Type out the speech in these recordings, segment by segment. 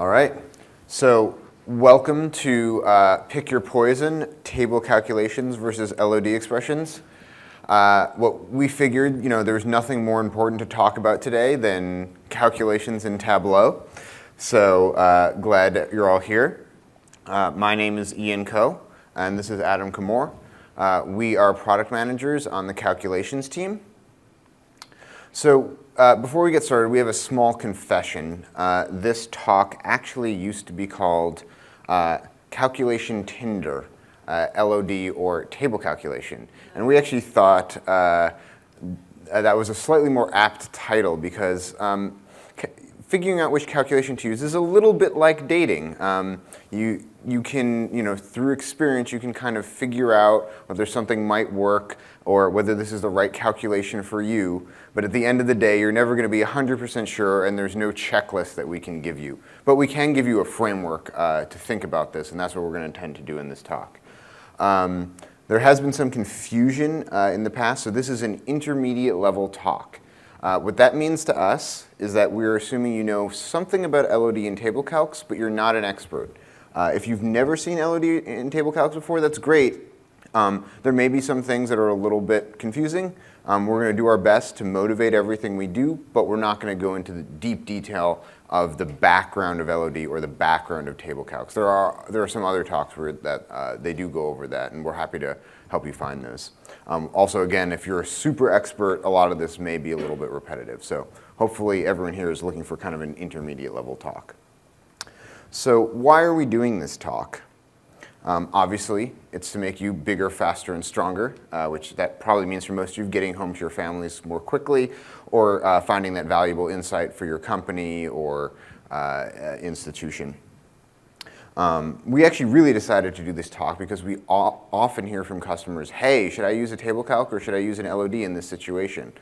All right, so welcome to Pick Your Poison, Table Calculations versus LOD Expressions. What we figured, there's nothing more important to talk about today than calculations in Tableau. So glad that you're all here. My name is Ian Coe, and this is Adam Kamor. We are product managers on the calculations team. So before we get started, we have a small confession. This talk actually used to be called Calculation Tinder, LOD, or Table Calculation. And we actually thought that was a slightly more apt title because figuring out which calculation to use is a little bit like dating. You can, through experience, you can kind of figure out whether something might work or whether this is the right calculation for you. But at the end of the day, you're never going to be 100% sure, and there's no checklist that we can give you. But we can give you a framework to think about this, and that's what we're going to intend to do in this talk. There has been some confusion in the past, so this is an intermediate level talk. What that means to us is that we're assuming you know something about LOD and table calcs, but you're not an expert. If you've never seen LOD in table calcs before, that's great. There may be some things that are a little bit confusing. We're going to do our best to motivate everything we do, but we're not going to go into the deep detail of the background of LOD or the background of table calcs. There are some other talks where they do go over that, and we're happy to help you find those. Also, again, if you're a super expert, a lot of this may be a little bit repetitive. So hopefully everyone here is looking for kind of an intermediate level talk. So why are we doing this talk? Obviously, it's to make you bigger, faster, and stronger, which that probably means for most of you getting home to your families more quickly or finding that valuable insight for your company or institution. We actually really decided to do this talk because we often hear from customers, hey, should I use a table calc or should I use an LOD in this situation?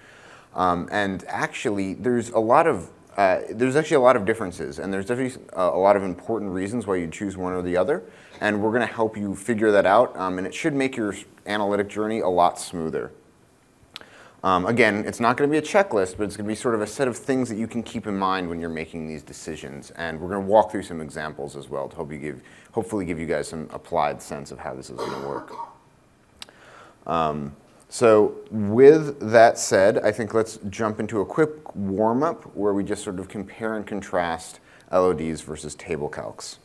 And actually, there's actually a lot of differences, and there's definitely a lot of important reasons why you choose one or the other, and we're going to help you figure that out, and it should make your analytic journey a lot smoother. Again, it's not going to be a checklist, but it's going to be sort of a set of things that you can keep in mind when you're making these decisions, and we're going to walk through some examples as well to hopefully give you guys some applied sense of how this is going to work. So with that said, I think let's jump into a quick warm-up where we just sort of compare and contrast LODs versus table calcs.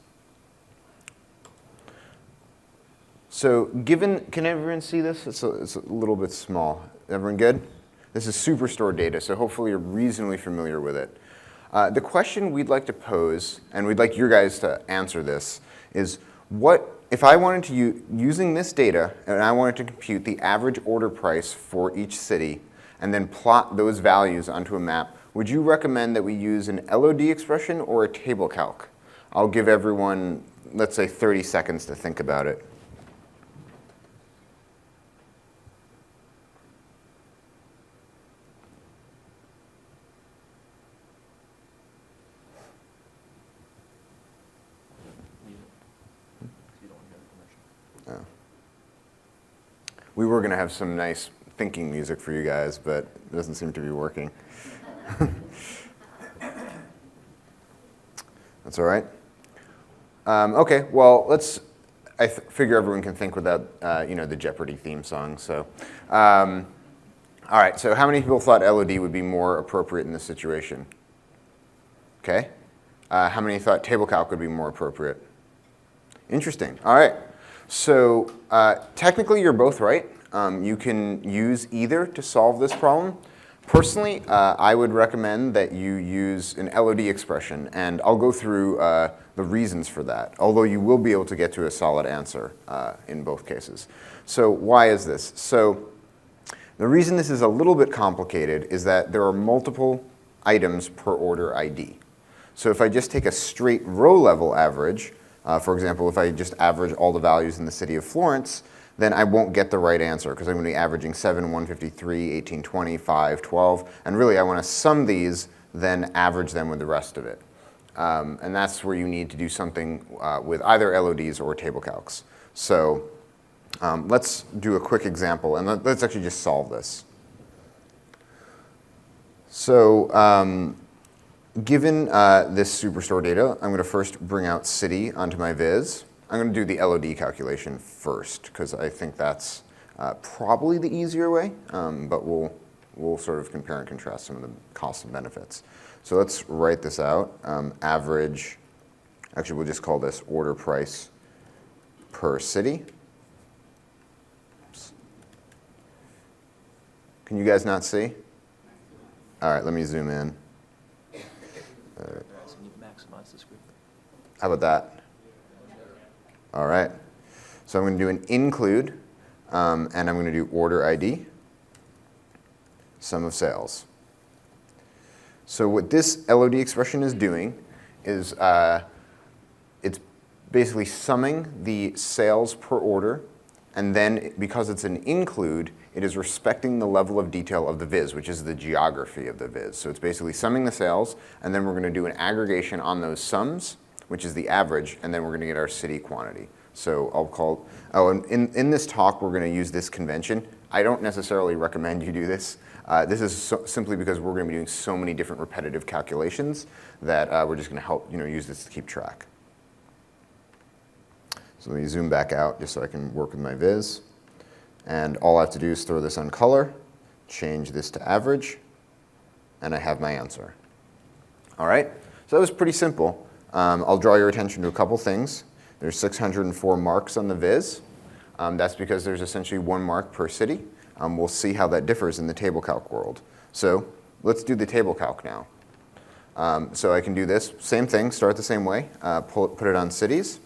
So can everyone see this? It's a little bit small. Everyone good? This is Superstore data, so hopefully you're reasonably familiar with it. The question we'd like to pose, and we'd like your guys to answer this, is if I wanted to, using this data, and I wanted to compute the average order price for each city, and then plot those values onto a map, would you recommend that we use an LOD expression or a table calc? I'll give everyone, let's say, 30 seconds to think about it. We were going to have some nice thinking music for you guys, but it doesn't seem to be working. That's all right. Okay, well, I figure everyone can think without, the Jeopardy theme song. So, all right, so how many people thought LOD would be more appropriate in this situation? Okay. How many thought table calc would be more appropriate? Interesting. All right. So technically, you're both right. You can use either to solve this problem. Personally, I would recommend that you use an LOD expression, and I'll go through the reasons for that, although you will be able to get to a solid answer in both cases. So why is this? So the reason this is a little bit complicated is that there are multiple items per order ID. So if I just take a straight row level average, for example, if I just average all the values in the city of Florence, then I won't get the right answer because I'm going to be averaging 7, 153, 18, 20, 5, 12. And really, I want to sum these, then average them with the rest of it. And that's where you need to do something with either LODs or table calcs. So let's do a quick example, and let's actually just solve this. So given this superstore data, I'm going to first bring out city onto my viz. I'm going to do the LOD calculation first because I think that's probably the easier way, but we'll sort of compare and contrast some of the costs and benefits. So let's write this out. Average, actually we'll just call this order price per city. Oops. Can you guys not see? All right, let me zoom in. Maximize the screen. How about that? All right. So I'm going to do an include, and I'm going to do order ID, sum of sales. So what this LOD expression is doing is it's basically summing the sales per order, and then because it's an include, it is respecting the level of detail of the viz, which is the geography of the viz. So it's basically summing the sales, and then we're going to do an aggregation on those sums, which is the average, and then we're going to get our city quantity. So I'll call, and in this talk, we're going to use this convention. I don't necessarily recommend you do this. This is simply because we're going to be doing so many different repetitive calculations that we're just going to help use this to keep track. So let me zoom back out just so I can work with my viz. And all I have to do is throw this on color, change this to average, and I have my answer. All right, so that was pretty simple. I'll draw your attention to a couple things. There's 604 marks on the viz. That's because there's essentially 1 mark per city. We'll see how that differs in the table calc world. So let's do the table calc now. So I can do this, same thing, start the same way, put it on cities.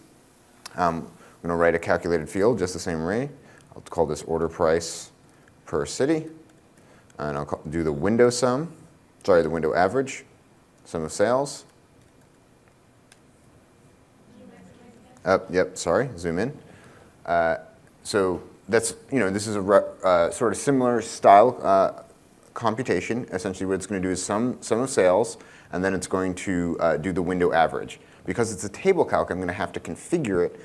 I'm going to write a calculated field just the same way. I'll call this order price per city, and I'll do the window sum, sorry, the window average, sum of sales. Yep, sorry, zoom in. So that's, this is a sort of similar style computation. Essentially what it's going to do is sum of sales, and then it's going to do the window average. Because it's a table calc, I'm going to have to configure it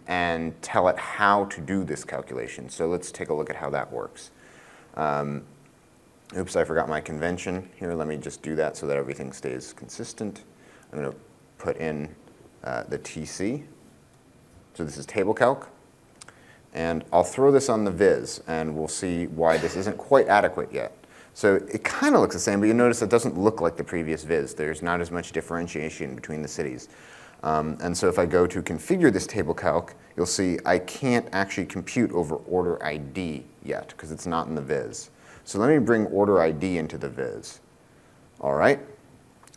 and tell it how to do this calculation. So let's take a look at how that works. Oops, I forgot my convention here. Let me just do that so that everything stays consistent. I'm going to put in the TC. So this is table calc. And I'll throw this on the viz, and we'll see why this isn't quite adequate yet. So it kind of looks the same, but you'll notice it doesn't look like the previous viz. There's not as much differentiation between the cities. And so if I go to configure this table calc, you'll see I can't actually compute over order ID yet, because it's not in the viz. So let me bring order ID into the viz. All right.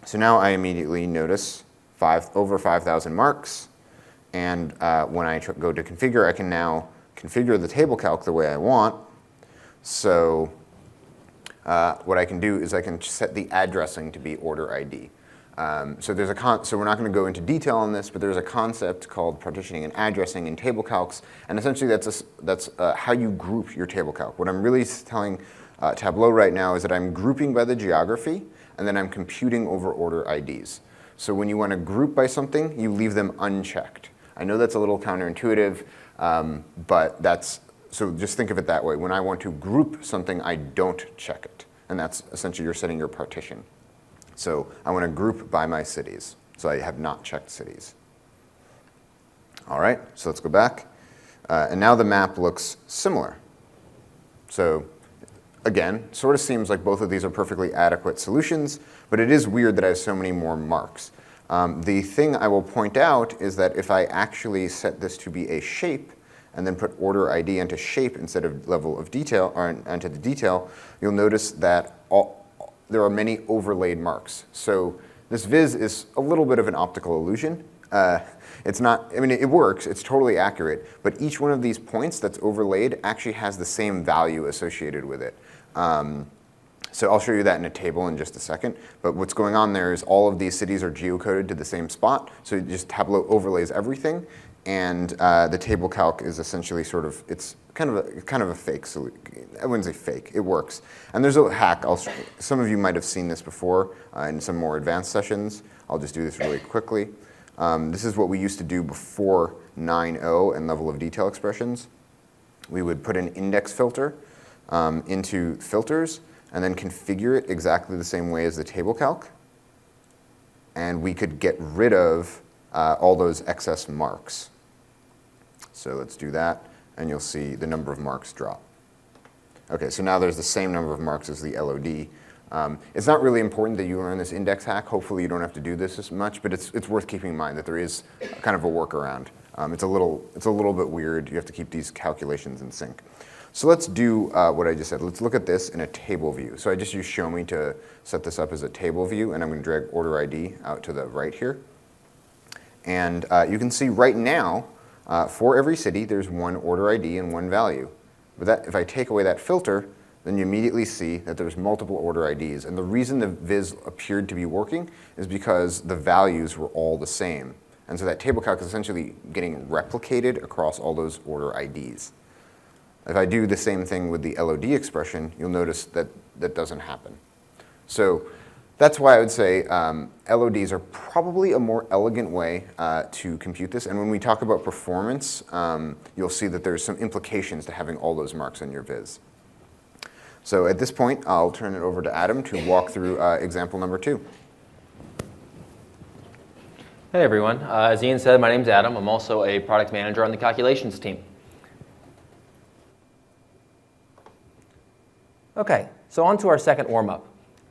So now I immediately notice over 5,000 marks. And when I go to configure, I can now configure the table calc the way I want. So what I can do is I can set the addressing to be order ID. So we're not going to go into detail on this, but there's a concept called partitioning and addressing in table calcs, and essentially that's how you group your table calc. What I'm really telling Tableau right now is that I'm grouping by the geography, and then I'm computing over order IDs. So when you want to group by something, you leave them unchecked. I know that's a little counterintuitive, but so just think of it that way. When I want to group something, I don't check it. And that's essentially you're setting your partition. So I want to group by my cities. So I have not checked cities. All right, so let's go back. And now the map looks similar. So again, sort of seems like both of these are perfectly adequate solutions, but it is weird that I have so many more marks. The thing I will point out is that if I actually set this to be a shape, and then put order ID into shape instead of level of detail, or into the detail, you'll notice that there are many overlaid marks. So this viz is a little bit of an optical illusion. It's not, it works, it's totally accurate, but each one of these points that's overlaid actually has the same value associated with it. So I'll show you that in a table in just a second, but what's going on there is all of these cities are geocoded to the same spot, so just Tableau overlays everything, and the table calc is essentially it's kind of a fake solution. I wouldn't say fake, it works. And there's a hack, some of you might have seen this before in some more advanced sessions. I'll just do this really quickly. This is what we used to do before 9.0 and level of detail expressions. We would put an index filter into filters and then configure it exactly the same way as the table calc. and we could get rid of all those excess marks. So let's do that, and you'll see the number of marks drop. Okay, so now there's the same number of marks as the LOD. It's not really important that you learn this index hack. Hopefully you don't have to do this as much, but it's worth keeping in mind that there is kind of a workaround. It's a little bit weird. You have to keep these calculations in sync. So let's do what I just said. Let's look at this in a table view. So I just used show me to set this up as a table view, and I'm going to drag order ID out to the right here. And you can see right now, for every city, there's one order ID and one value. But if I take away that filter, then you immediately see that there's multiple order IDs. And the reason the viz appeared to be working is because the values were all the same. And so that table calc is essentially getting replicated across all those order IDs. If I do the same thing with the LOD expression, you'll notice that that doesn't happen. So that's why I would say LODs are probably a more elegant way to compute this. And when we talk about performance, you'll see that there's some implications to having all those marks in your viz. So at this point, I'll turn it over to Adam to walk through example number 2. Hey everyone, as Ian said, my name's Adam. I'm also a product manager on the calculations team. Okay, so on to our second warm-up.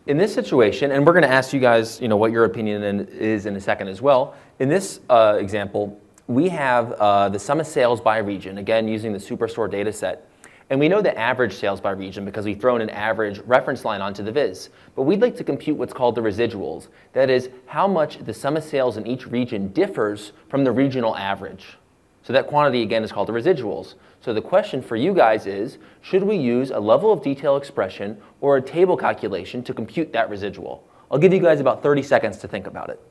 In this situation, and we're going to ask you guys what your opinion is in a second as well. In this example, we have the sum of sales by region, again using the Superstore data set. And we know the average sales by region because we've thrown an average reference line onto the viz. But we'd like to compute what's called the residuals. That is, how much the sum of sales in each region differs from the regional average. So that quantity, again, is called the residuals. So the question for you guys is, should we use a level of detail expression or a table calculation to compute that residual? I'll give you guys about 30 seconds to think about it.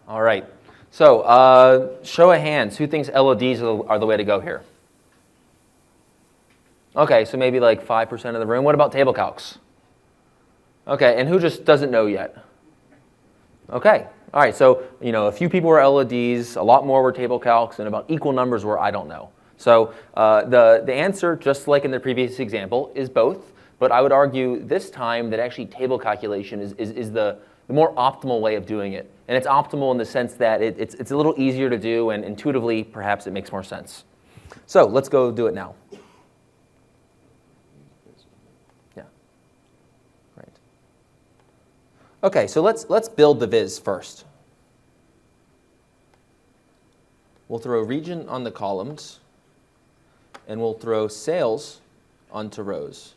All right, so show of hands, who thinks LODs are the way to go here? Okay, so maybe like 5% of the room. What about table calcs? Okay, and who just doesn't know yet? Okay, all right, so a few people were LODs, a lot more were table calcs, and about equal numbers were I don't know. So the answer, just like in the previous example, is both, but I would argue this time that actually table calculation is the more optimal way of doing it. And it's optimal in the sense that it's a little easier to do, and intuitively, perhaps it makes more sense. So let's go do it now. Yeah, great. Okay, so let's build the viz first. We'll throw region on the columns, and we'll throw sales onto rows.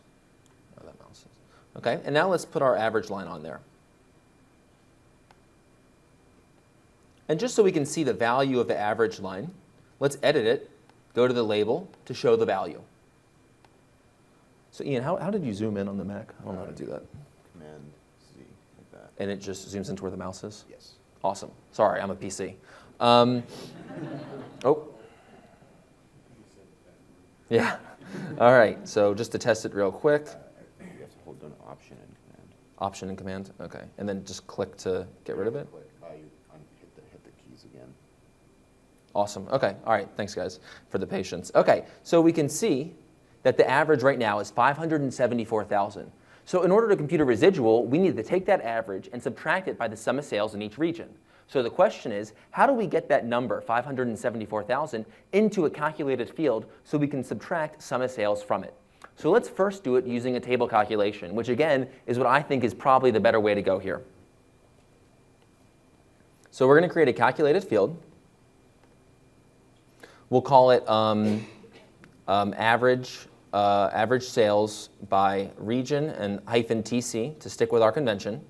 Oh, that mouse is. Okay, and now let's put our average line on there. And just so we can see the value of the average line, let's edit it, go to the label to show the value. So Ian, how did you zoom in on the Mac? I don't know how to do that. Command Z, like that. And it just zooms into where the mouse is? Yes. Awesome. Sorry, I'm a PC. Oh. Yeah. All right, so just to test it real quick. You have to hold down Option and Command. Option and Command, okay. And then just click to get rid of it? Hit the keys again. Awesome. Okay. All right. Thanks, guys, for the patience. Okay. So we can see that the average right now is 574,000. So in order to compute a residual, we need to take that average and subtract it by the sum of sales in each region. So the question is, how do we get that number, 574,000, into a calculated field so we can subtract sum of sales from it? So let's first do it using a table calculation, which again is what I think is probably the better way to go here. So we're going to create a calculated field. We'll call it average sales by region and -TC to stick with our convention.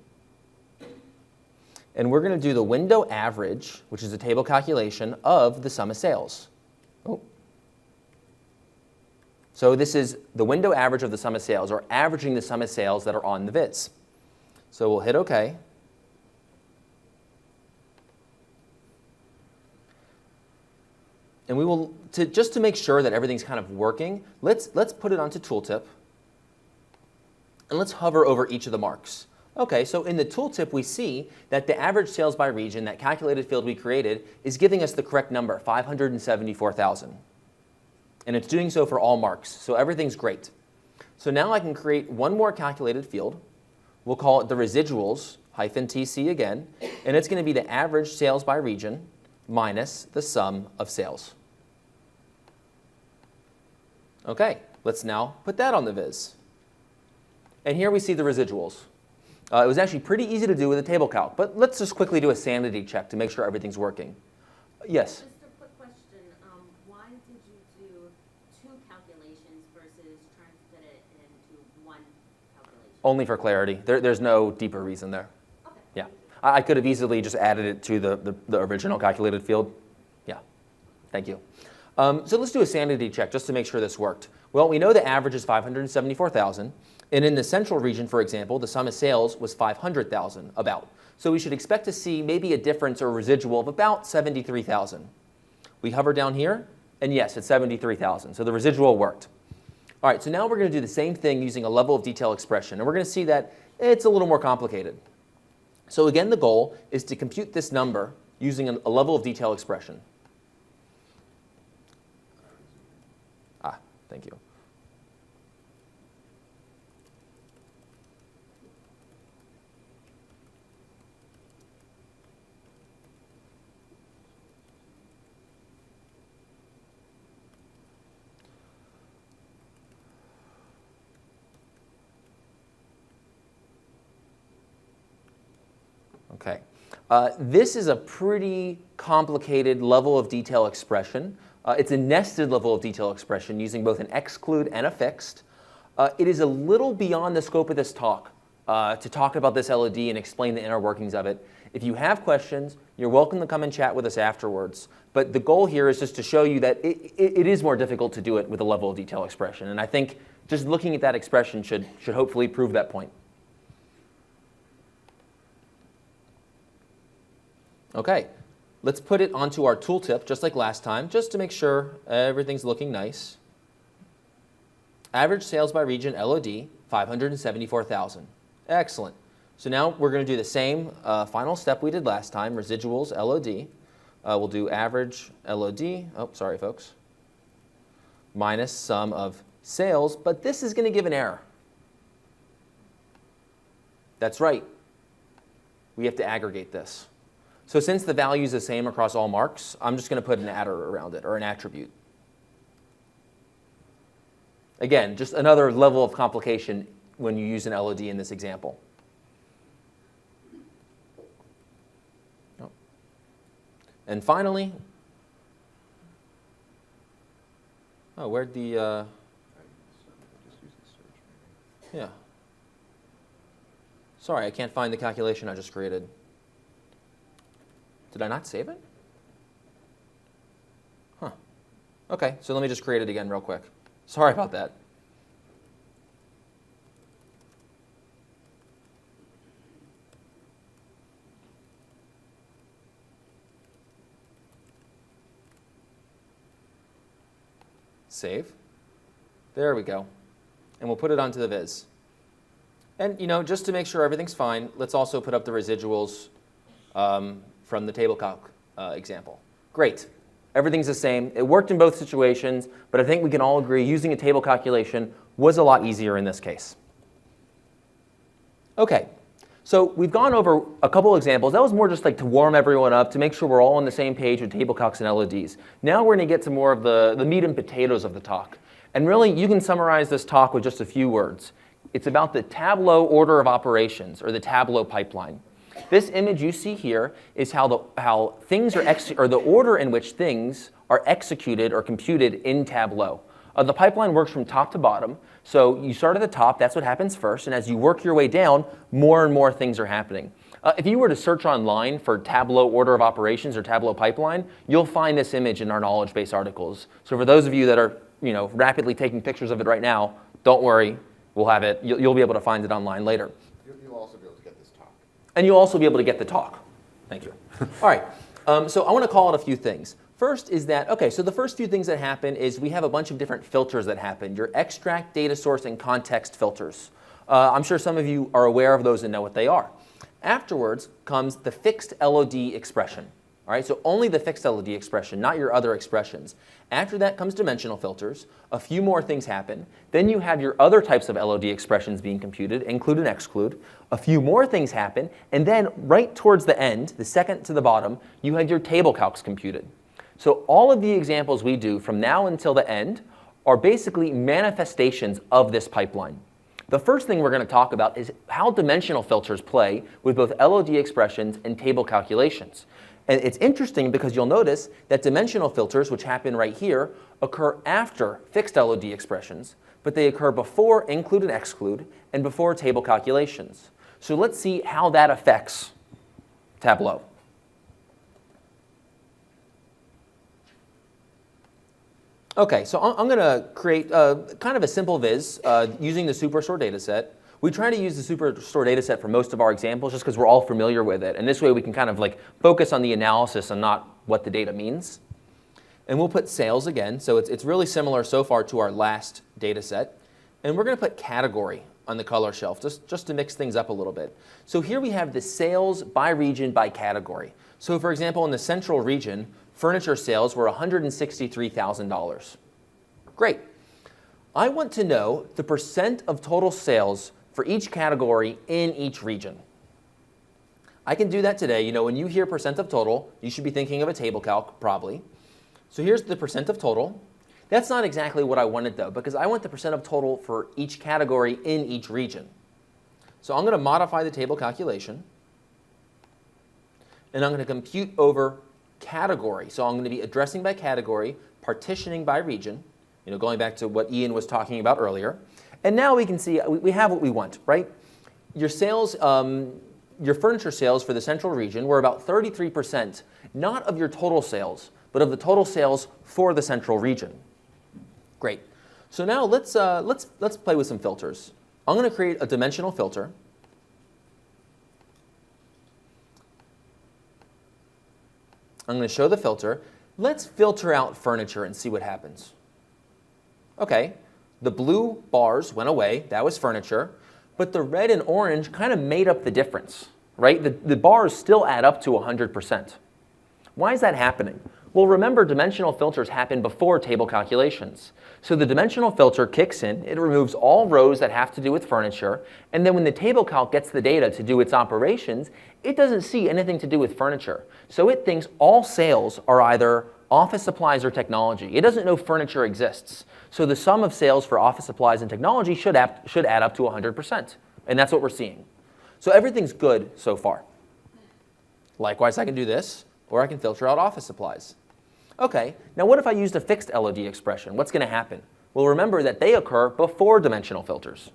And we're going to do the window average, which is a table calculation of the sum of sales. Oh. So this is the window average of the sum of sales, or averaging the sum of sales that are on the viz. So we'll hit OK. And we will, just to make sure that everything's kind of working, let's put it onto tooltip. And let's hover over each of the marks. Okay, so in the tooltip, we see that the average sales by region, that calculated field we created, is giving us the correct number, 574,000. And it's doing so for all marks, so everything's great. So now I can create one more calculated field. We'll call it the residuals, -TC again, and it's going to be the average sales by region minus the sum of sales. Okay, let's now put that on the viz. And here we see the residuals. It was actually pretty easy to do with a table calc, but let's just quickly do a sanity check to make sure everything's working. Yes? Just a quick question. Why did you do two calculations versus trying to fit it into one calculation? Only for clarity. There's no deeper reason there. Okay. Yeah. I could have easily just added it to the original calculated field. Yeah. Thank you. So let's do a sanity check just to make sure this worked. Well, we know the average is 574,000. And in the central region, for example, the sum of sales was 500,000, about. So we should expect to see maybe a difference or residual of about 73,000. We hover down here, and yes, it's 73,000. So the residual worked. All right, so now we're going to do the same thing using a level of detail expression. And we're going to see that it's a little more complicated. So again, the goal is to compute this number using a level of detail expression. Thank you. Okay. This is a pretty complicated level of detail expression. It's a nested level of detail expression using both an exclude and a fixed. It is a little beyond the scope of this talk to talk about this LOD and explain the inner workings of it. If you have questions, you're welcome to come and chat with us afterwards. But the goal here is just to show you that it is more difficult to do it with a level of detail expression. And I think just looking at that expression should hopefully prove that point. Okay. Let's put it onto our tooltip, just like last time, just to make sure everything's looking nice. Average sales by region, LOD, 574,000. Excellent. So now we're going to do the same final step we did last time, residuals, LOD. We'll do average LOD, oh, sorry, folks, minus sum of sales, but this is going to give an error. That's right. We have to aggregate this. So since the value is the same across all marks, I'm just going to put an adder around it, or an attribute. Again, just another level of complication when you use an LOD in this example. Oh. And finally, oh, where'd the, yeah. Sorry, I can't find the calculation I just created. Did I not save it? Huh. Okay, so let me just create it again real quick. Sorry about that. Save. There we go. And we'll put it onto the viz. And just to make sure everything's fine, let's also put up the residuals from the table calc example. Great. Everything's the same. It worked in both situations, but I think we can all agree using a table calculation was a lot easier in this case. Okay, so we've gone over a couple examples. That was more just like to warm everyone up, to make sure we're all on the same page with table calcs and LODs. Now we're going to get to more of the meat and potatoes of the talk. And really, you can summarize this talk with just a few words. It's about the Tableau order of operations, or the Tableau pipeline. This image you see here is how things are or the order in which things are executed or computed in Tableau. The pipeline works from top to bottom. So you start at the top, that's what happens first, and as you work your way down, more and more things are happening. If you were to search online for Tableau order of operations or Tableau pipeline, you'll find this image in our knowledge base articles. So for those of you that are rapidly taking pictures of it right now, don't worry, we'll have it. You'll be able to find it online later. You'll also be able to get this talk. And you'll also be able to get the talk. Thank you. All right, so I want to call out a few things. First is that, okay, so the first few things that happen is we have a bunch of different filters that happen. Your extract, data source, and context filters. I'm sure some of you are aware of those and know what they are. Afterwards comes the fixed LOD expression. All right, so only the fixed LOD expression, not your other expressions. After that comes dimensional filters. A few more things happen. Then you have your other types of LOD expressions being computed, include and exclude. A few more things happen. And then right towards the end, the second to the bottom, you have your table calcs computed. So all of the examples we do from now until the end are basically manifestations of this pipeline. The first thing we're going to talk about is how dimensional filters play with both LOD expressions and table calculations. And it's interesting because you'll notice that dimensional filters, which happen right here, occur after fixed LOD expressions, but they occur before include and exclude and before table calculations. So let's see how that affects Tableau. Okay, so I'm going to create kind of a simple viz using the Superstore dataset. We try to use the Superstore dataset for most of our examples just because we're all familiar with it. And this way we can kind of like focus on the analysis and not what the data means. And we'll put sales again. So it's really similar so far to our last dataset. And we're going to put category on the color shelf just to mix things up a little bit. So here we have the sales by region by category. So for example, in the central region, furniture sales were $163,000. Great. I want to know the percent of total sales for each category in each region. I can do that today. You know, when you hear percent of total, you should be thinking of a table calc, probably. So here's the percent of total. That's not exactly what I wanted, though, because I want the percent of total for each category in each region. So I'm going to modify the table calculation, and I'm going to compute over category. So I'm going to be addressing by category, partitioning by region, you know, going back to what Ian was talking about earlier. And now we can see we have what we want, right? Your sales, your furniture sales for the central region were about 33%, not of your total sales, but of the total sales for the central region. Great. So now let's play with some filters. I'm going to create a dimensional filter. I'm going to show the filter. Let's filter out furniture and see what happens. Okay, the blue bars went away. That was furniture. But the red and orange kind of made up the difference, right? The bars still add up to 100%. Why is that happening? Well, remember, dimensional filters happen before table calculations. So the dimensional filter kicks in. It removes all rows that have to do with furniture. And then when the table calc gets the data to do its operations, it doesn't see anything to do with furniture. So it thinks all sales are either office supplies or technology. It doesn't know furniture exists. So the sum of sales for office supplies and technology should add up to 100%. And that's what we're seeing. So everything's good so far. Likewise, I can do this, or I can filter out office supplies. Okay, now what if I used a fixed LOD expression? What's going to happen? Well, remember that they occur before dimensional filters.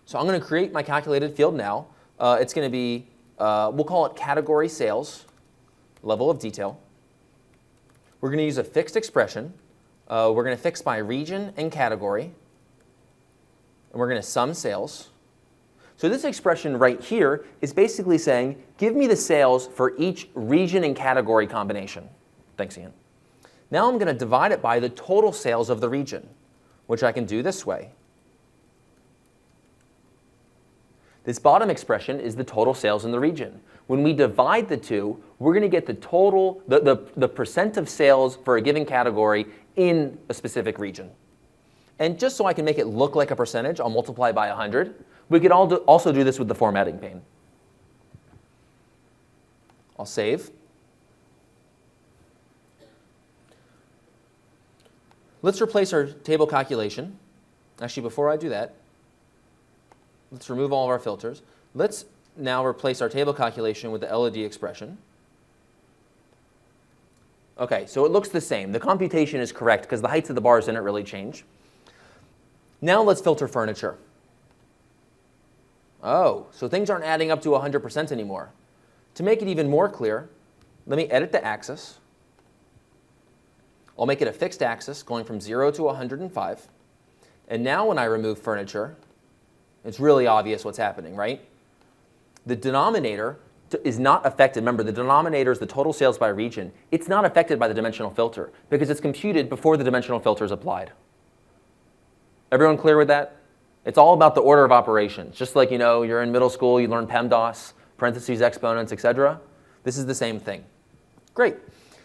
So I'm going to create my calculated field now. It's going to be, we'll call it category sales, level of detail. We're going to use a fixed expression. We're going to fix by region and category. And we're going to sum sales. So this expression right here is basically saying, give me the sales for each region and category combination. Thanks, Ian. Now I'm going to divide it by the total sales of the region, which I can do this way. This bottom expression is the total sales in the region. When we divide the two, we're going to get the total, the percent of sales for a given category in a specific region. And just so I can make it look like a percentage, I'll multiply by 100. We could also do this with the formatting pane. I'll save. Let's replace our table calculation. Actually, before I do that, let's remove all of our filters. Let's now replace our table calculation with the LOD expression. Okay, so it looks the same. The computation is correct because the heights of the bars didn't really change. Now let's filter furniture. Oh, so things aren't adding up to 100% anymore. To make it even more clear, let me edit the axis. I'll make it a fixed axis going from 0 to 105. And now when I remove furniture, it's really obvious what's happening, right? The denominator is not affected. Remember, the denominator is the total sales by region. It's not affected by the dimensional filter because it's computed before the dimensional filter is applied. Everyone clear with that? It's all about the order of operations. Just like, you're in middle school, you learn PEMDAS, parentheses, exponents, etc. This is the same thing. Great.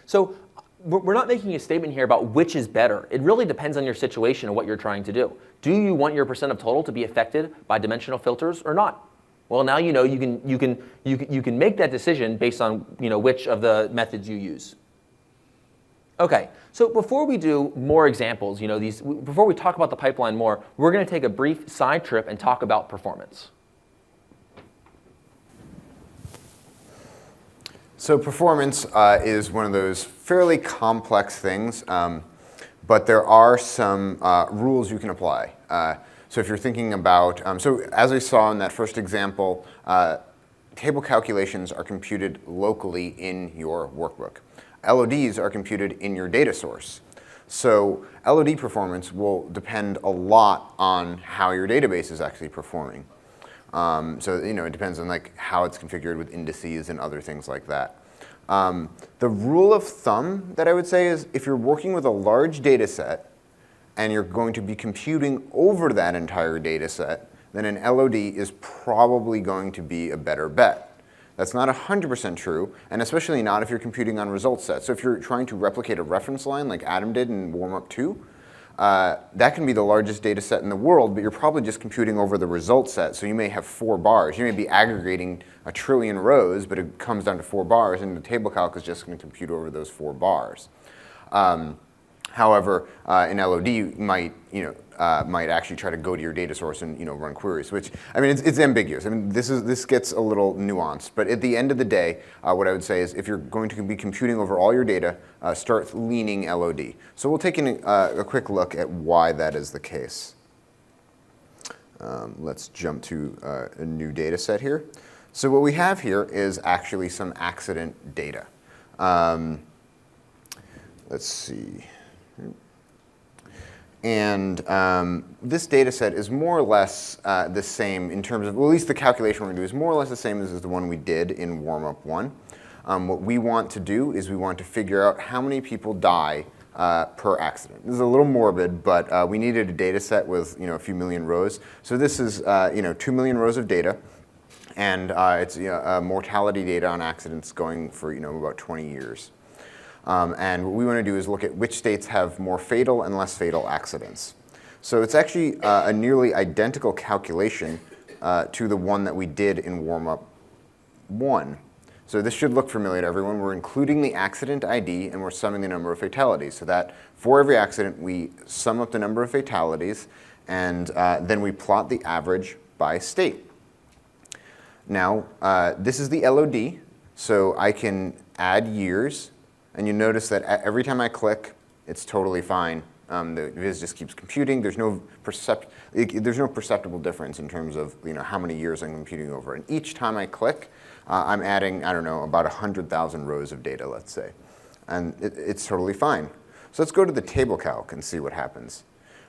So we're not making a statement here about which is better. It really depends on your situation and what you're trying to do. Do you want your percent of total to be affected by dimensional filters or not? Well, now you can make that decision based on which of the methods you use. Okay, so before we do more examples, before we talk about the pipeline more, we're going to take a brief side trip and talk about performance. So performance is one of those fairly complex things, but there are some rules you can apply. So if you're thinking about, so as we saw in that first example, table calculations are computed locally in your workbook. LODs are computed in your data source. So LOD performance will depend a lot on how your database is actually performing. So it depends on how it's configured with indices and other things like that. The rule of thumb that I would say is if you're working with a large data set and you're going to be computing over that entire data set, then an LOD is probably going to be a better bet. That's not 100% true, and especially not if you're computing on result sets. So if you're trying to replicate a reference line like Adam did in warm-up 2, that can be the largest data set in the world, but you're probably just computing over the result set. So you may have 4 bars. You may be aggregating 1 trillion rows, but it comes down to 4 bars, and the table calc is just going to compute over those 4 bars. However, in LOD, you might actually try to go to your data source and run queries, which it's ambiguous. This gets a little nuanced, but at the end of the day, what I would say is if you're going to be computing over all your data, start leaning LOD. So we'll take a quick look at why that is the case. Let's jump to a new data set here. So what we have here is actually some accident data. Let's see. And this data set is more or less the same in terms of, well, at least the calculation we're going to do is more or less the same as the one we did in warm-up 1. What we want to do is we want to figure out how many people die per accident. This is a little morbid, but we needed a data set with a few million rows. So this is 2 million rows of data, and it's mortality data on accidents going for about 20 years. And what we want to do is look at which states have more fatal and less fatal accidents. So it's actually a nearly identical calculation to the one that we did in warm-up 1. So this should look familiar to everyone. We're including the accident ID and we're summing the number of fatalities. So that for every accident, we sum up the number of fatalities and then we plot the average by state. Now, this is the LOD, so I can add years. And you notice that every time I click, it's totally fine. The viz just keeps computing. There's no perceptible difference in terms of how many years I'm computing over. And each time I click, I'm adding, I don't know, about 100,000 rows of data, let's say. And it's totally fine. So let's go to the table calc and see what happens.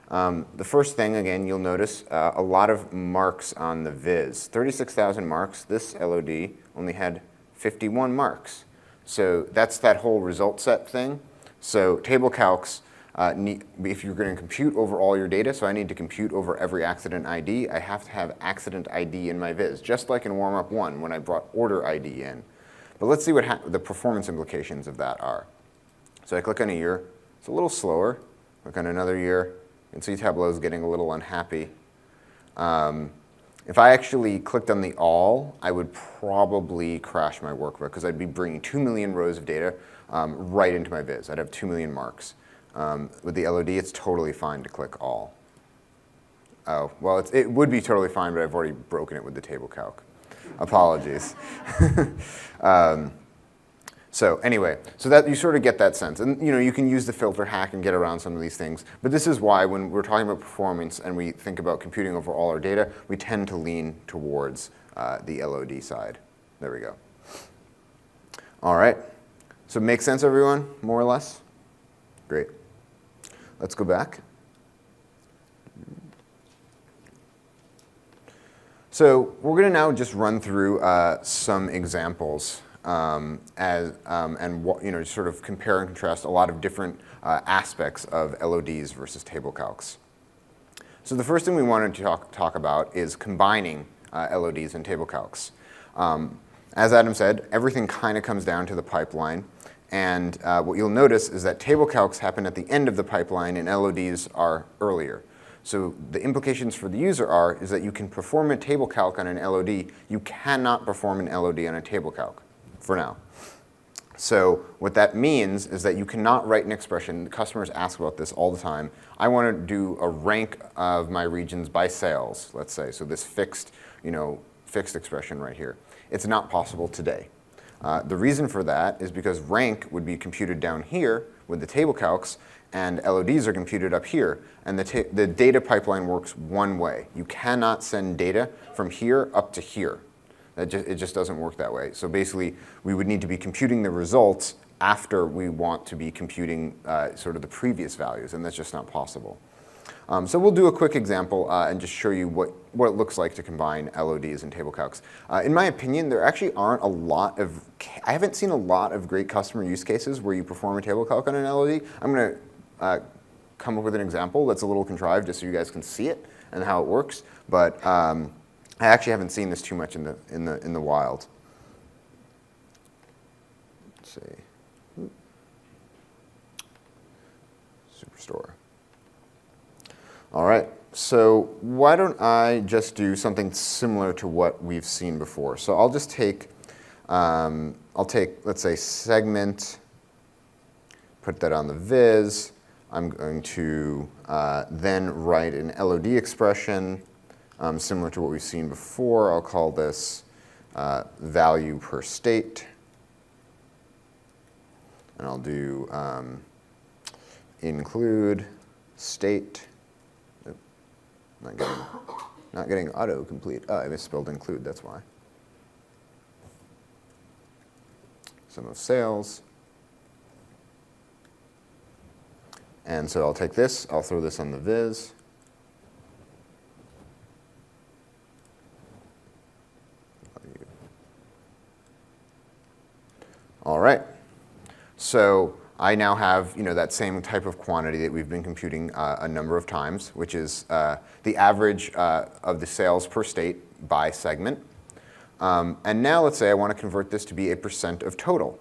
The first thing, again, you'll notice a lot of marks on the viz. 36,000 marks. This LOD only had 51 marks. So that's that whole result set thing. So table calcs, if you're going to compute over all your data, so I need to compute over every accident ID, I have to have accident ID in my viz, just like in warm-up 1 when I brought order ID in. But let's see what the performance implications of that are. So I click on a year. It's a little slower. Click on another year. You can see Tableau is getting a little unhappy. If I actually clicked on the all, I would probably crash my workbook because I'd be bringing 2 million rows of data right into my viz. I'd have 2 million marks. With the LOD, it's totally fine to click all. Oh, well, it would be totally fine, but I've already broken it with the table calc. Apologies. So anyway, so that you sort of get that sense. And you can use the filter hack and get around some of these things. But this is why when we're talking about performance and we think about computing over all our data, we tend to lean towards the LOD side. There we go. All right. So make sense, everyone, more or less? Great. Let's go back. So we're going to now just run through some examples and sort of compare and contrast a lot of different aspects of LODs versus table calcs. So the first thing we wanted to talk about is combining LODs and table calcs. As Adam said, everything kind of comes down to the pipeline. And what you'll notice is that table calcs happen at the end of the pipeline and LODs are earlier. So the implications for the user is that you can perform a table calc on an LOD. You cannot perform an LOD on a table calc for now. So what that means is that you cannot write an expression. The customers ask about this all the time. I want to do a rank of my regions by sales, let's say. So this fixed expression right here. It's not possible today. The reason for that is because rank would be computed down here with the table calcs, and LODs are computed up here. And the data pipeline works one way. You cannot send data from here up to here. It just doesn't work that way. So basically, we would need to be computing the results after we want to be computing sort of the previous values, and that's just not possible. So we'll do a quick example and just show you what it looks like to combine LODs and table calcs. In my opinion, there actually aren't a lot of, I haven't seen a lot of great customer use cases where you perform a table calc on an LOD. I'm going to come up with an example that's a little contrived just so you guys can see it and how it works. But I actually haven't seen this too much in the wild. Let's see. Superstore. All right, so why don't I just do something similar to what we've seen before? So I'll just take, let's say, segment, put that on the viz. I'm going to then write an LOD expression similar to what we've seen before. I'll call this value per state. And I'll do include state. Not getting autocomplete. Oh, I misspelled include, that's why. Sum of sales. And so I'll take this, I'll throw this on the viz. All right. So I now have that same type of quantity that we've been computing a number of times, which is the average of the sales per state by segment. And now let's say I want to convert this to be a % of total.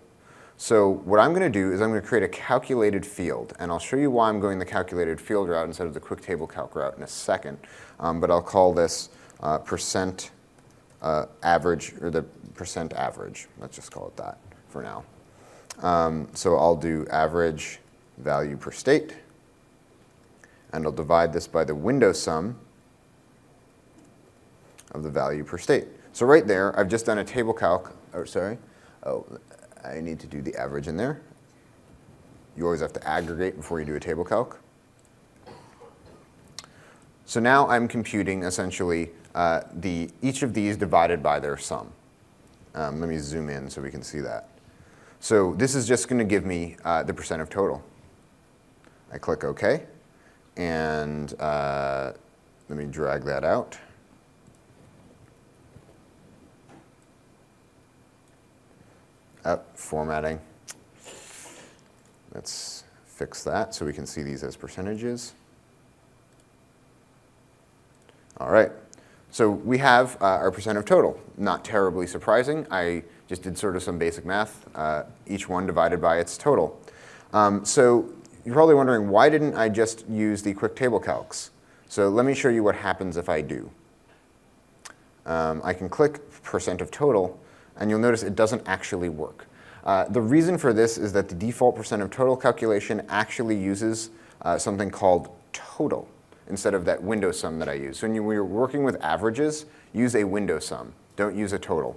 So what I'm going to do is I'm going to create a calculated field. And I'll show you why I'm going the calculated field route instead of the quick table calc route in a second. But I'll call this % average, or the % average. Let's just call it that for now. So I'll do average value per state, and I'll divide this by the window sum of the value per state. So right there, I've just done a table calc. I need to do the average in there. You always have to aggregate before you do a table calc. So now I'm computing essentially each of these divided by their sum. Let me zoom in so we can see that. So this is just going to give me the % of total. I click OK, and let me drag that out. Formatting. Let's fix that so we can see these as percentages. All right. So we have our % of total. Not terribly surprising. I just did sort of some basic math, each one divided by its total. So you're probably wondering, why didn't I just use the quick table calcs? So let me show you what happens if I do. I can click % of total, and you'll notice it doesn't actually work. The reason for this is that the default % of total calculation actually uses something called total instead of that window sum that I use. So when you're working with averages, use a window sum. Don't use a total.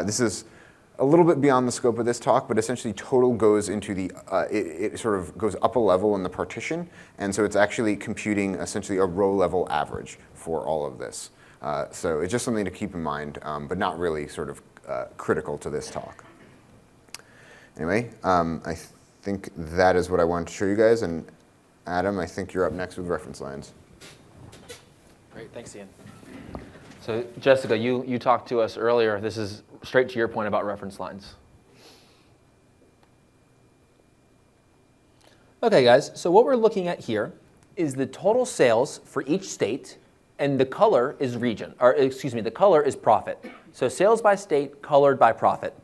This is a little bit beyond the scope of this talk, but essentially total goes into the, it sort of goes up a level in the partition, and so it's actually computing essentially a row level average for all of this. So it's just something to keep in mind, but not really sort of critical to this talk. Anyway, I think that is what I wanted to show you guys, and Adam, I think you're up next with reference lines. Great, thanks, Ian. So Jessica, you talked to us earlier. This is straight to your point about reference lines. Okay, guys, so what we're looking at here is the total sales for each state, and the color is region, or excuse me, the color is profit. So sales by state, colored by profit.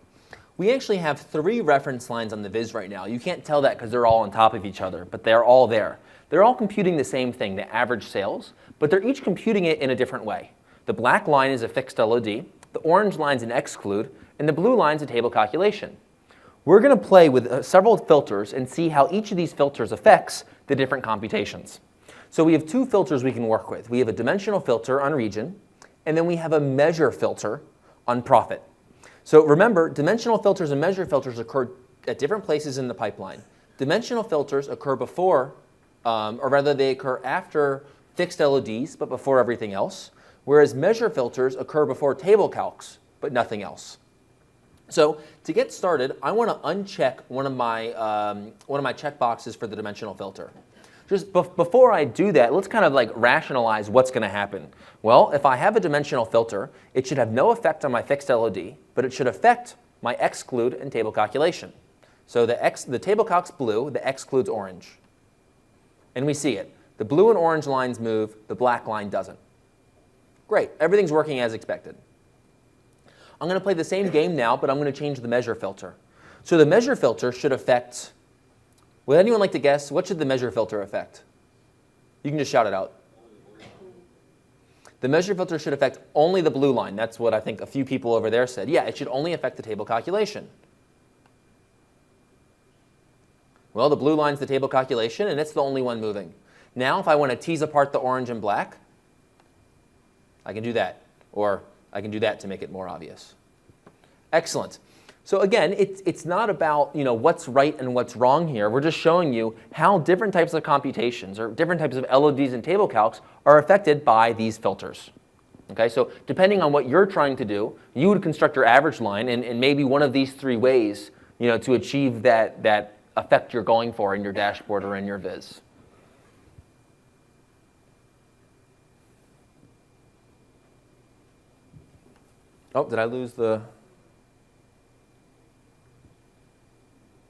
We actually have 3 reference lines on the viz right now. You can't tell that because they're all on top of each other, but they're all there. They're all computing the same thing, the average sales, but they're each computing it in a different way. The black line is a fixed LOD, the orange line is an exclude, and the blue line is a table calculation. We're going to play with several filters and see how each of these filters affects the different computations. So we have 2 filters we can work with. We have a dimensional filter on region, and then we have a measure filter on profit. So remember, dimensional filters and measure filters occur at different places in the pipeline. Dimensional filters occur before, or rather they occur after fixed LODs, but before everything else, whereas measure filters occur before table calcs, but nothing else. So to get started, I want to uncheck one of my checkboxes for the dimensional filter. Just before I do that, let's kind of like rationalize what's going to happen. Well, if I have a dimensional filter, it should have no effect on my fixed LOD, but it should affect my exclude and table calculation. So the table calc's blue, the exclude's orange. And we see it. The blue and orange lines move, the black line doesn't. Great, everything's working as expected. I'm going to play the same game now, but I'm going to change the measure filter. So the measure filter should affect, would anyone like to guess, what should the measure filter affect? You can just shout it out. The measure filter should affect only the blue line. That's what I think a few people over there said. Yeah, it should only affect the table calculation. Well, the blue line's the table calculation, and it's the only one moving. Now, if I want to tease apart the orange and black, I can do that. Or I can do that to make it more obvious. Excellent. So again, it's not about what's right and what's wrong here. We're just showing you how different types of computations or different types of LODs and table calcs are affected by these filters. Okay, so depending on what you're trying to do, you would construct your average line in maybe one of these 3 ways to achieve that effect you're going for in your dashboard or in your viz. Oh, did I lose the?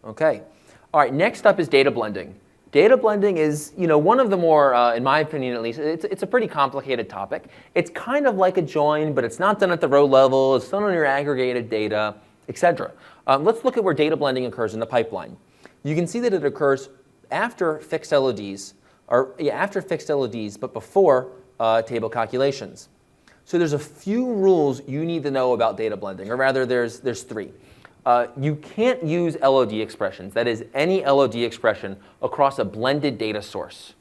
Okay. All right, next up is data blending. Data blending is, one of the more, in my opinion at least, it's a pretty complicated topic. It's kind of like a join, but it's not done at the row level. It's done on your aggregated data, etc. Let's look at where data blending occurs in the pipeline. You can see that it occurs after fixed LODs, but before table calculations. So there's a few rules you need to know about data blending, or rather there's 3. You can't use LOD expressions, that is any LOD expression, across a blended data source.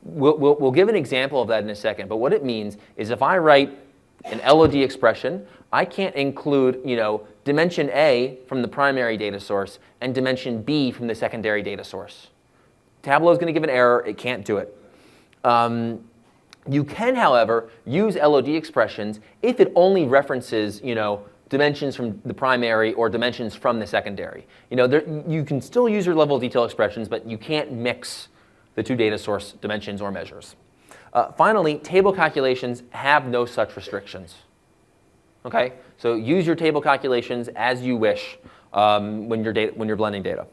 We'll give an example of that in a second, but what it means is if I write an LOD expression, I can't include dimension A from the primary data source and dimension B from the secondary data source. Tableau is going to give an error, it can't do it. You can, however, use LOD expressions if it only references, dimensions from the primary or dimensions from the secondary. You can still use your level of detail expressions, but you can't mix the 2 data source dimensions or measures. Finally, table calculations have no such restrictions. Okay, so use your table calculations as you wish when you're blending data.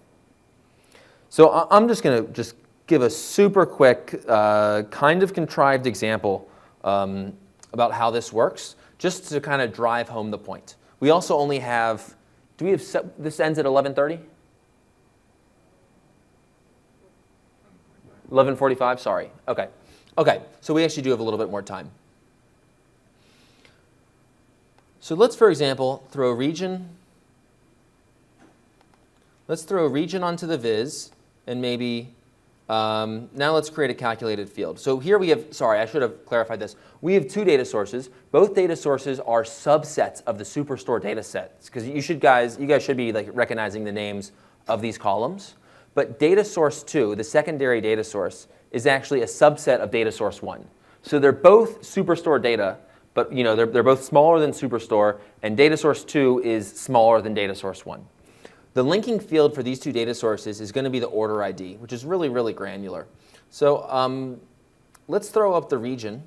So I'm just going to give a super quick, kind of contrived example about how this works, just to kind of drive home the point. We also only have, this ends at 11:30? 11:45, sorry. Okay. Okay, so we actually do have a little bit more time. So let's, for example, throw a region. Let's throw a region onto the viz, and maybe now let's create a calculated field. So here we have, sorry, I should have clarified this. We have 2 data sources. Both data sources are subsets of the Superstore data sets, because you guys should be recognizing the names of these columns. But data source 2, the secondary data source, is actually a subset of data source 1. So they're both Superstore data, but they're both smaller than Superstore, and data source 2 is smaller than data source 1. The linking field for these 2 data sources is going to be the order ID, which is really, really granular. So let's throw up the region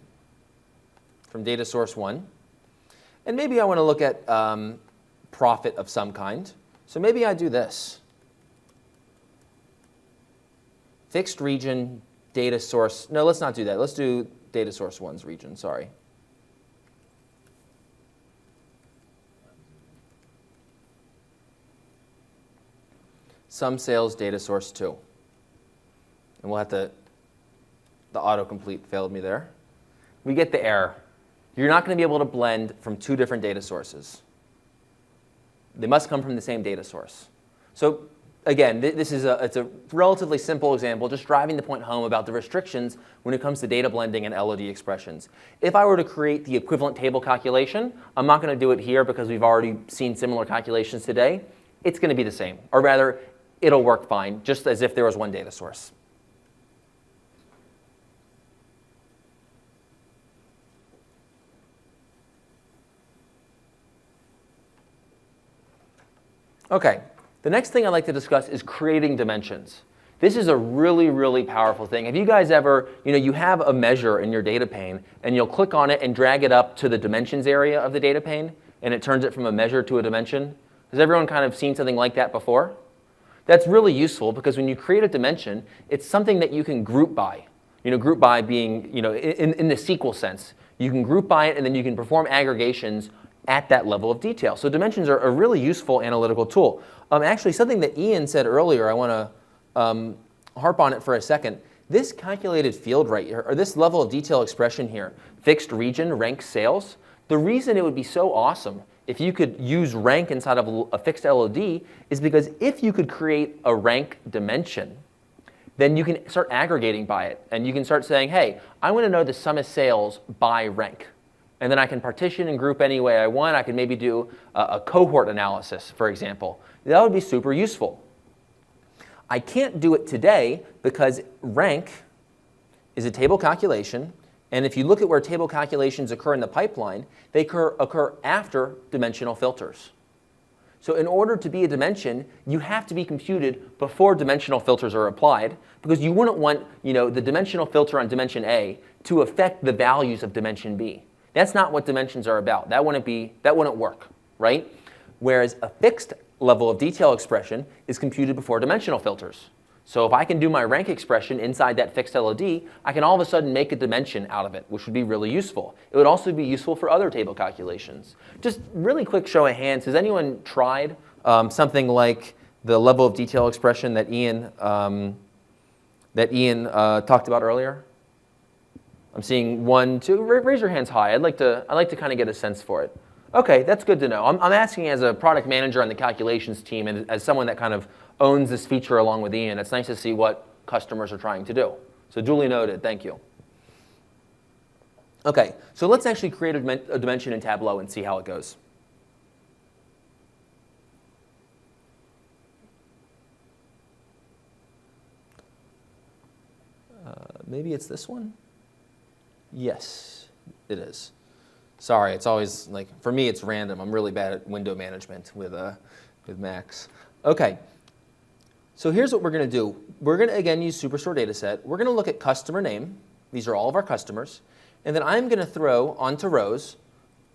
from data source 1. And maybe I want to look at profit of some kind. So maybe I do this. Fixed region, data source. No, let's not do that. Let's do data source 1's region, sorry. Sum sales data source 2. And we'll have to, the autocomplete failed me there. We get the error. You're not going to be able to blend from 2 different data sources. They must come from the same data source. So again, it's a relatively simple example, just driving the point home about the restrictions when it comes to data blending and LOD expressions. If I were to create the equivalent table calculation, I'm not going to do it here because we've already seen similar calculations today. It's going to be the same, or rather, it'll work fine, just as if there was one data source. Okay, the next thing I'd like to discuss is creating dimensions. This is a really, really powerful thing. Have you guys ever, you have a measure in your data pane, and you'll click on it and drag it up to the dimensions area of the data pane, and it turns it from a measure to a dimension? Has everyone kind of seen something like that before? That's really useful because when you create a dimension, it's something that you can group by. Group by being, in the SQL sense. You can group by it, and then you can perform aggregations at that level of detail. So dimensions are a really useful analytical tool. Actually, something that Ian said earlier, I want to harp on it for a second. This calculated field right here, or this level of detail expression here, fixed region, rank sales, the reason it would be so awesome if you could use rank inside of a fixed LOD is because if you could create a rank dimension, then you can start aggregating by it. And you can start saying, hey, I want to know the sum of sales by rank. And then I can partition and group any way I want. I can maybe do a cohort analysis, for example. That would be super useful. I can't do it today because rank is a table calculation. And if you look at where table calculations occur in the pipeline, they occur after dimensional filters. So in order to be a dimension, you have to be computed before dimensional filters are applied, because you wouldn't want the dimensional filter on dimension A to affect the values of dimension B. That's not what dimensions are about. That wouldn't work, right? Whereas a fixed level of detail expression is computed before dimensional filters. So if I can do my rank expression inside that fixed LOD, I can all of a sudden make a dimension out of it, which would be really useful. It would also be useful for other table calculations. Just really quick show of hands, has anyone tried something like the level of detail expression that Ian talked about earlier? I'm seeing 1, 2. Raise your hands high. I'd like to kind of get a sense for it. Okay, that's good to know. I'm asking as a product manager on the calculations team and as someone that kind of owns this feature along with Ian. It's nice to see what customers are trying to do. So duly noted. Thank you. Okay, so let's actually create a dimension in Tableau and see how it goes. Maybe it's this one? Yes, it is. Sorry, it's always like, for me it's random. I'm really bad at window management with Macs. Okay, so here's what we're going to do. We're going to again use Superstore Dataset. We're going to look at customer name. These are all of our customers. And then I'm going to throw onto rows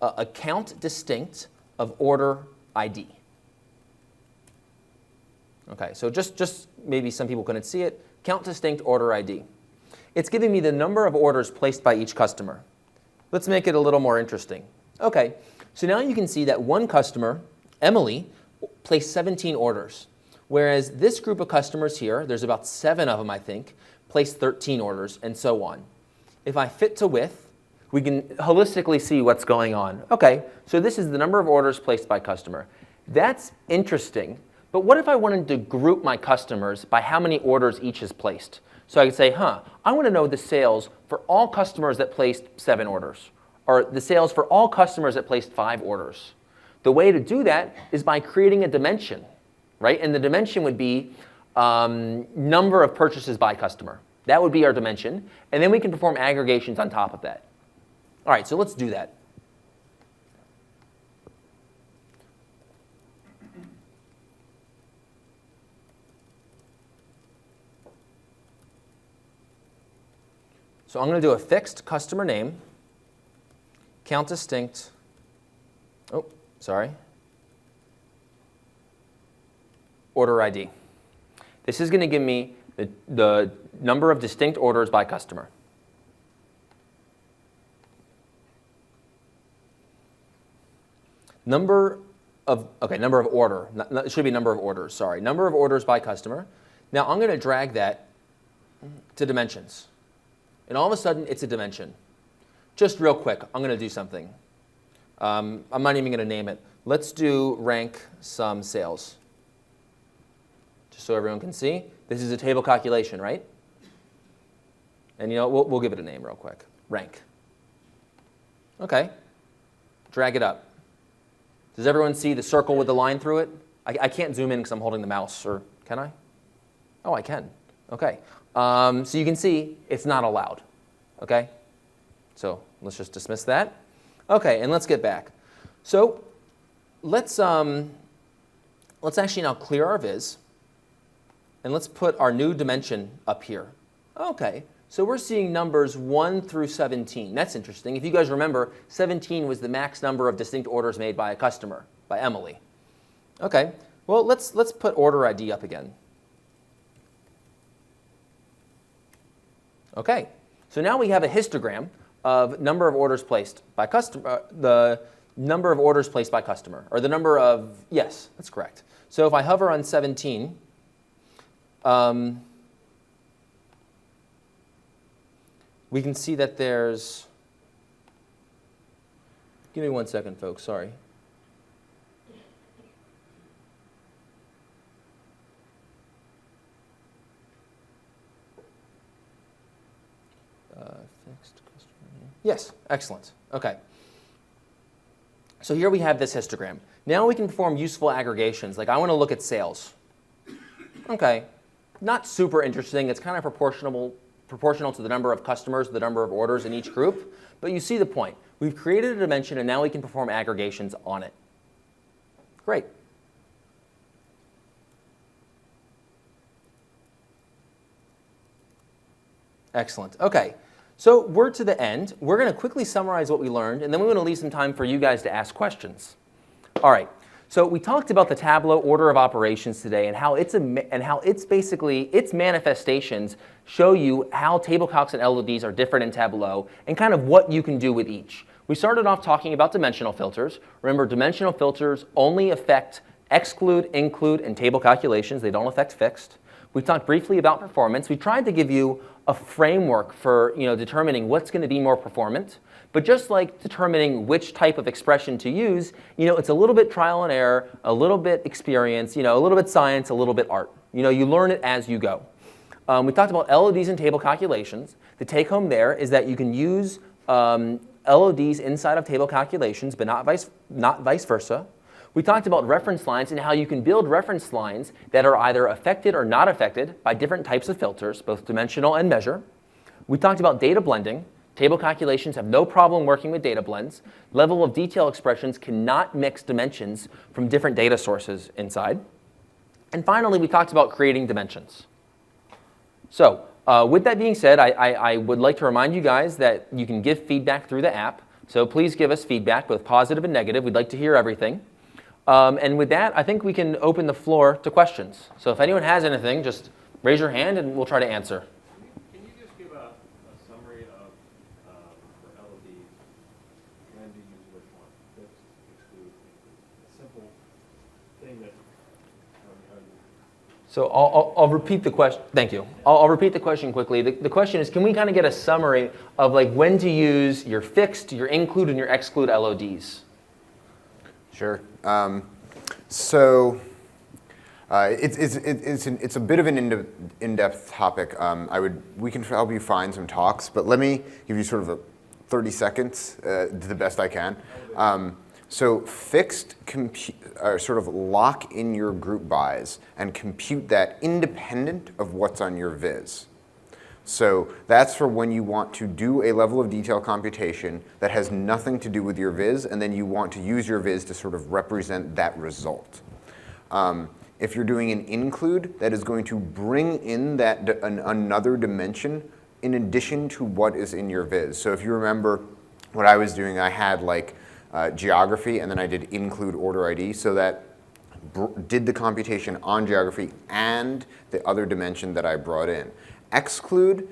a count distinct of order ID. Okay, so just maybe some people couldn't see it. Count distinct order ID. It's giving me the number of orders placed by each customer. Let's make it a little more interesting. Okay, so now you can see that one customer, Emily, placed 17 orders. Whereas this group of customers here, there's about 7 of them, I think, placed 13 orders, and so on. If I fit to width, we can holistically see what's going on. Okay, so this is the number of orders placed by customer. That's interesting, but what if I wanted to group my customers by how many orders each has placed? So I could say, I want to know the sales for all customers that placed 7 orders, or the sales for all customers that placed 5 orders. The way to do that is by creating a dimension, right? And the dimension would be number of purchases by customer. That would be our dimension, and then we can perform aggregations on top of that. All right, so let's do that. So I'm going to do a fixed customer name, count distinct, sorry. Order ID. This is going to give me the number of distinct orders by customer. Number of order. It should be number of orders, sorry. Number of orders by customer. Now I'm going to drag that to dimensions. And all of a sudden, it's a dimension. Just real quick, I'm going to do something. I'm not even going to name it. Let's do rank sum sales. Just so everyone can see. This is a table calculation, right? And we'll give it a name real quick. Rank. Okay. Drag it up. Does everyone see the circle with the line through it? I can't zoom in because I'm holding the mouse, or can I? Oh, I can. Okay. So you can see it's not allowed. Okay? So let's just dismiss that. Okay, and let's get back. So let's actually now clear our viz, and let's put our new dimension up here. Okay, so we're seeing numbers 1 through 17. That's interesting. If you guys remember, 17 was the max number of distinct orders made by a customer, by Emily. Okay, well, let's put order ID up again. Okay, so now we have a histogram of number of orders placed by customer, the number of orders placed by customer, or the number of, yes, that's correct. So if I hover on 17, we can see that there's, give me 1 second, folks, sorry. Fixed customer name. Yes, excellent. Okay. So here we have this histogram. Now we can perform useful aggregations. Like I want to look at sales. Okay, not super interesting. It's kind of proportional to the number of customers, the number of orders in each group. But you see the point. We've created a dimension, and now we can perform aggregations on it. Great. Excellent. Okay. So we're to the end. We're going to quickly summarize what we learned, and then we want to leave some time for you guys to ask questions. All right. So we talked about the Tableau order of operations today, and how it's basically its manifestations show you how table calcs and LODs are different in Tableau, and kind of what you can do with each. We started off talking about dimensional filters. Remember, dimensional filters only affect exclude, include, and table calculations. They don't affect fixed. We talked briefly about performance. We tried to give you a framework for determining what's going to be more performant. But just like determining which type of expression to use, it's a little bit trial and error, a little bit experience, a little bit science, a little bit art. You learn it as you go. We talked about LODs and table calculations. The take home there is that you can use LODs inside of table calculations, but not vice versa. We talked about reference lines and how you can build reference lines that are either affected or not affected by different types of filters, both dimensional and measure. We talked about data blending. Table calculations have no problem working with data blends. Level of detail expressions cannot mix dimensions from different data sources inside. And finally, we talked about creating dimensions. So with that being said, I would like to remind you guys that you can give feedback through the app. So please give us feedback, both positive and negative. We'd like to hear everything. And with that, I think we can open the floor to questions. So if anyone has anything, just raise your hand and we'll try to answer. Can you just give a summary of, for LODs, when to use which one? Fixed, exclude, a simple thing that, So I'll repeat the question. Thank you. I'll repeat the question quickly. The question is, can we kind of get a summary of like when to use your fixed, your include, and your exclude LODs? Sure. It's a bit of an in-depth topic. We can help you find some talks, but let me give you sort of 30 seconds to the best I can. So fixed sort of lock in your group bys and compute that independent of what's on your viz. So that's for when you want to do a level of detail computation that has nothing to do with your viz, and then you want to use your viz to sort of represent that result. If you're doing an include, that is going to bring in another dimension in addition to what is in your viz. So if you remember what I was doing, I had like geography, and then I did include order ID, so that did the computation on geography and the other dimension that I brought in. Exclude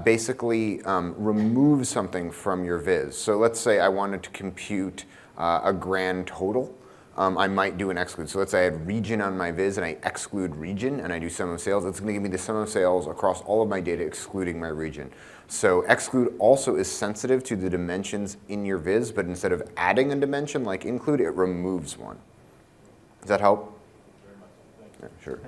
basically removes something from your viz. So let's say I wanted to compute a grand total. I might do an exclude. So let's say I had region on my viz and I exclude region and I do sum of sales. It's going to give me the sum of sales across all of my data excluding my region. So exclude also is sensitive to the dimensions in your viz, but instead of adding a dimension like include, it removes one. Does that help? Very much so. Thank you. Yeah, sure.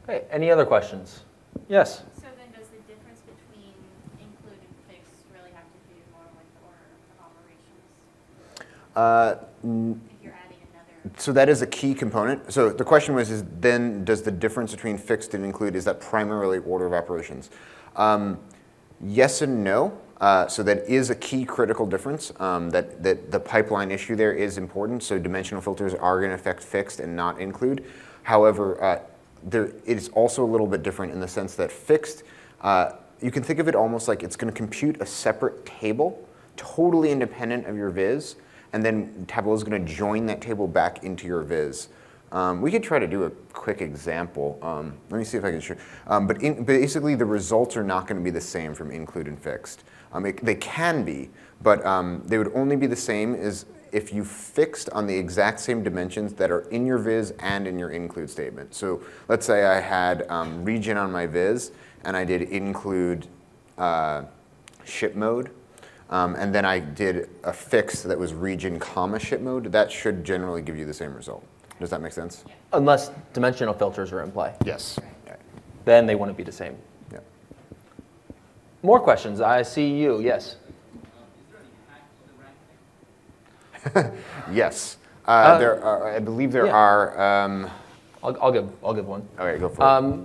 Okay, any other questions? Yes? So then does the difference between include and fix really have to do more with the order of operations? If you're adding another. So that is a key component. So the question was, is then does the difference between fixed and include, is that primarily order of operations? Yes and no. So that is a key critical difference, that the pipeline issue there is important. So dimensional filters are going to affect fixed and not include. However, it is also a little bit different in the sense that fixed, you can think of it almost like it's going to compute a separate table, totally independent of your viz, and then Tableau is going to join that table back into your viz. We could try to do a quick example. Let me see if I can show. But basically, the results are not going to be the same from include and fixed. They can be, but they would only be the same as if you fixed on the exact same dimensions that are in your viz and in your include statement. So let's say I had region on my viz, and I did include ship mode. And then I did a fix that was region comma ship mode. That should generally give you the same result. Does that make sense? Unless dimensional filters are in play. Yes. Then they wouldn't be the same. Yeah. More questions? I see you. Yes? Yes. There are, I believe there yeah. are. I'll give one. Okay, go for it.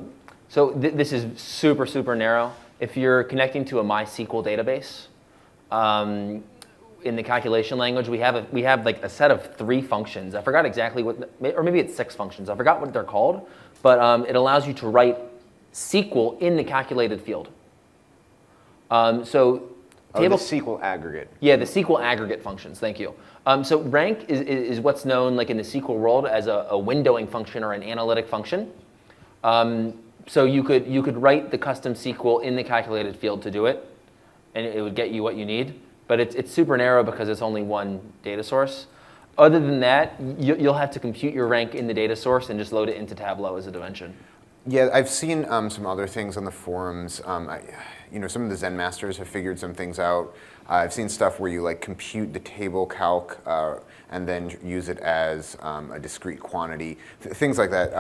So this is super narrow. If you're connecting to a MySQL database, in the calculation language, we have like a set of 3 functions. I forgot exactly what, or maybe it's 6 functions. I forgot what they're called, but it allows you to write SQL in the calculated field. So The SQL aggregate. Yeah, the SQL aggregate functions. Thank you. So rank is what's known like in the SQL world as a windowing function or an analytic function. So you could write the custom SQL in the calculated field to do it, and it would get you what you need. But it's super narrow because it's only one data source. Other than that, you'll have to compute your rank in the data source and just load it into Tableau as a dimension. Yeah, I've seen some other things on the forums. Some of the Zen masters have figured some things out. I've seen stuff where you like compute the table calc and then use it as a discrete quantity, things like that.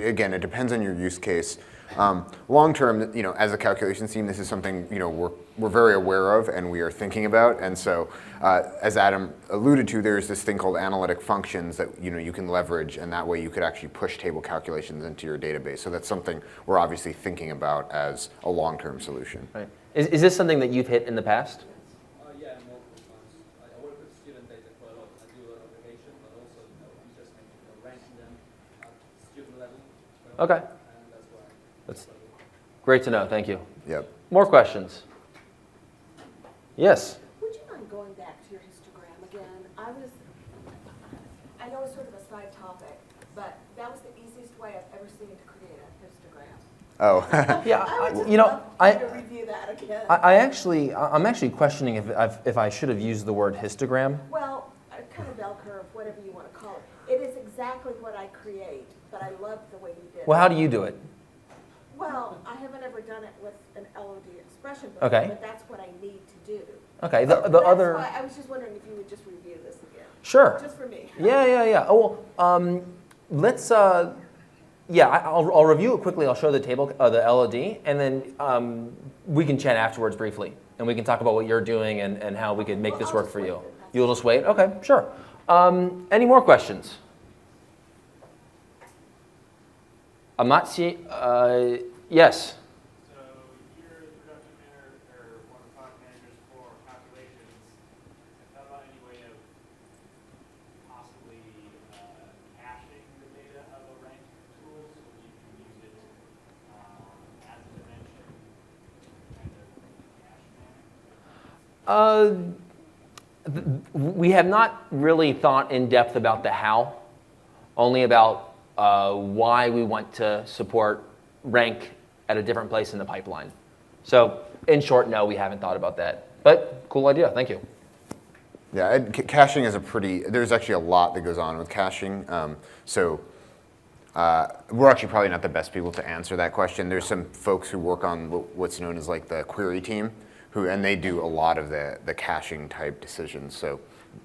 Again, it depends on your use case. Long term, as a calculations team, this is something we're very aware of and we are thinking about. And so, as Adam alluded to, there's this thing called analytic functions that you can leverage, and that way you could actually push table calculations into your database. So that's something we're obviously thinking about as a long-term solution. Right. Is this something that you've hit in the past? Yeah, multiple times. I work with student data quite a lot. I do a lot of aggregation, but also you just mentioned ranking them at student level. Okay. And that's why. That's great to know. Thank you. Yep. More questions? Yes. Would you mind going back to your histogram again? I know it's sort of a side topic, but that was the easiest way I've ever seen to create a histogram. Oh. Yeah. I would just You know, love you to review that again. I'm actually questioning if I should have used the word histogram. Well, a kind of bell curve, whatever you want to call it. It is exactly what I create, but I love the way you did Well, it. how do you do it? Well, I haven't ever done it with an LOD expression before, Okay. but that's what I need to do. Okay. The That's other. why I was just wondering if you would just review this again. Sure. Just for me. Yeah. Oh, well, let's. Yeah, I'll review it quickly. I'll show the table, the LOD, and then we can chat afterwards briefly, and we can talk about what you're doing and how we could make Well, this I'll work just for wait you. then, that's You'll just wait. Okay, sure. Any more questions? I'm not seeing. Yes. So you're the production manager or one of the product managers for calculations. How about any way of possibly caching the data of a rank tool so you can use it as a dimension, kind of cache manner? We have not really thought in depth about the how, only about why we want to support rank at a different place in the pipeline. So in short, no, we haven't thought about that. But cool idea, thank you. Yeah, caching is there's actually a lot that goes on with caching. We're actually probably not the best people to answer that question. There's some folks who work on what's known as like the query team, and they do a lot of the caching type decisions. So,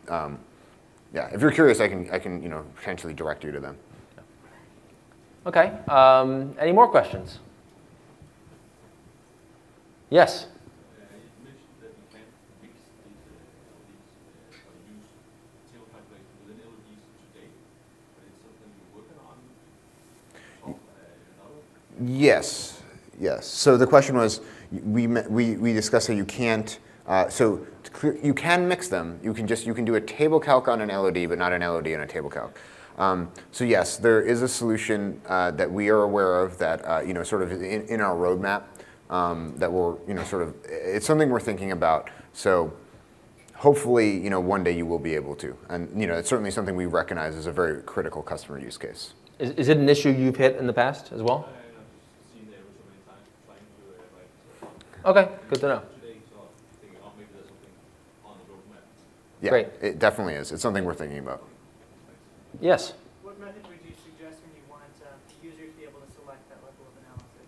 yeah, if you're curious, I can potentially direct you to them. Okay, any more questions? Yes? You mentioned that you can't mix these LODs or use table calculations within LODs today, but it's something you're working on. Yes, yes. So the question was, we discussed how you can't. You can mix them. You can do a table calc on an LOD, but not an LOD on a table calc. So yes, there is a solution that we are aware of that sort of in our roadmap that we're it's something we're thinking about. So hopefully one day you will be able to, and it's certainly something we recognize as a very critical customer use case. Is it an issue you've hit in the past as well? I've seen there so many times trying to Okay, good to know. today, so thinking, oh, maybe there's something on the roadmap. Yeah, Great. It definitely is. It's something we're thinking about. Yes? What method would you suggest when you want users to be able to select that level of analysis?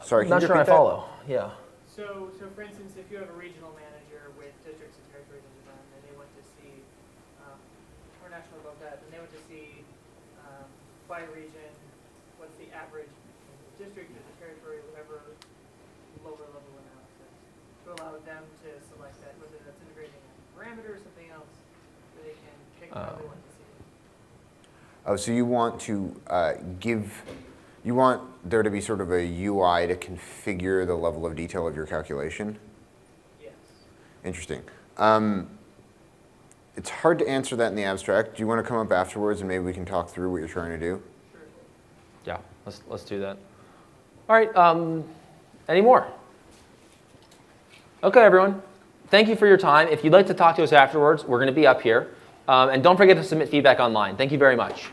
Sorry, can Not you sure I repeat that? follow. Yeah. So for instance, if you have a regional manager with districts and territories under them, and they want to see, or national above that, and they want to see by region, what's the average district or the territory, whatever lower level analysis, to allow them to select that, whether that's integrating a parameter or something else, where they can pick how they want to see it. Oh, so you want to you want there to be sort of a UI to configure the level of detail of your calculation? Yes. Interesting. It's hard to answer that in the abstract. Do you want to come up afterwards and maybe we can talk through what you're trying to do? Sure. Yeah, let's do that. All right, any more? Okay, everyone. Thank you for your time. If you'd like to talk to us afterwards, we're going to be up here. And don't forget to submit feedback online. Thank you very much.